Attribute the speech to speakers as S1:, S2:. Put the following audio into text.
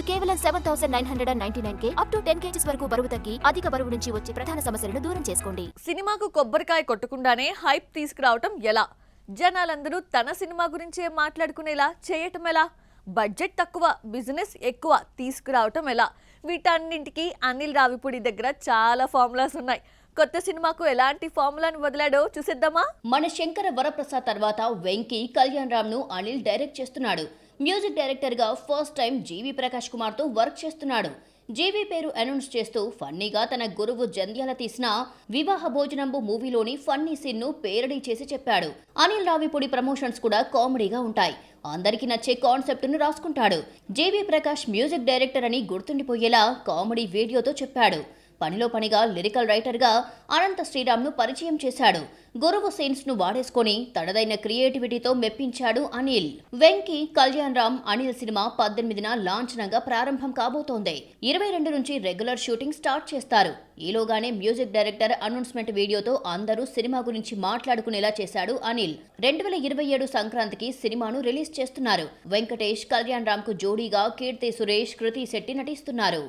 S1: కేవలం 7,999K up to 10 kgs వరకు బరువు తగ్గి అధిక బరువు నుంచి వచ్చే ప్రధాన సమస్యలను దూరం చేసుకోండి.
S2: సినిమాకు కొబ్బరికాయ కొట్టకుండానే హైప్ తీసుకురావటం ఎలా? జనాలందరూ తన సినిమా గురించే మాట్లాడుకునేలా చేయటం ఎలా? బడ్జెట్ తక్కువ, బిజినెస్ ఎక్కువ తీసుకురావటం ఎలా? వీటన్నింటికి అనిల్ రావిపూడి దగ్గర చాలా ఫార్ములాస్ ఉన్నాయి. కొత్త సినిమాకు ఎలాంటి ఫార్ములాను వదిలాడో చూసేద్దామా?
S3: మన శంకర వరప్రసాద్ తర్వాత వెంకీ కళ్యాణ్ రామ్ ను అనిల్ డైరెక్ట్ చేస్తున్నాడు. మ్యూజిక్ డైరెక్టర్ గా ఫస్ట్ టైం జీవి ప్రకాష్ కుమార్ తో వర్క్ చేస్తున్నాడు. జీవి పేరు అనౌన్స్ చేస్తూ ఫన్నీగా తన గురువు జంధ్యాల తీసిన వివాహ భోజనంబు మూవీలోని ఫన్నీ సీన్ ను పేరడీ చేసి చెప్పాడు. అనిల్ రావిపూడి ప్రమోషన్స్ కూడా కామెడీగా ఉంటాయి. అందరికి నచ్చే కాన్సెప్ట్ ను రాసుకుంటాడు. జీవి ప్రకాష్ మ్యూజిక్ డైరెక్టర్ అని గుర్తుండిపోయేలా కామెడీ వీడియోతో చెప్పాడు. పనిలో పనిగా లిరికల్ రైటర్ గా అనంత శ్రీరామ్ ను పరిచయం చేశాడు. గురువు సీన్స్ ను వాడేసుకొని తనదైన క్రియేటివిటీతో మెప్పించాడు అనిల్. వెంకీ కళ్యాణ్ రామ్ అనిల్ సినిమా 18న లాంఛనంగా ప్రారంభం కాబోతోంది. 22 నుంచి రెగ్యులర్ షూటింగ్ స్టార్ట్ చేస్తారు. ఈలోగానే మ్యూజిక్ డైరెక్టర్ అనౌన్స్మెంట్ వీడియోతో అందరూ సినిమా గురించి మాట్లాడుకునేలా చేశాడు అనిల్. 2027 సంక్రాంతికి సినిమాను రిలీజ్ చేస్తున్నారు. వెంకటేష్ కళ్యాణ్ రామ్ కు జోడీగా కీర్తి సురేష్, కృతి శెట్టి నటిస్తున్నారు.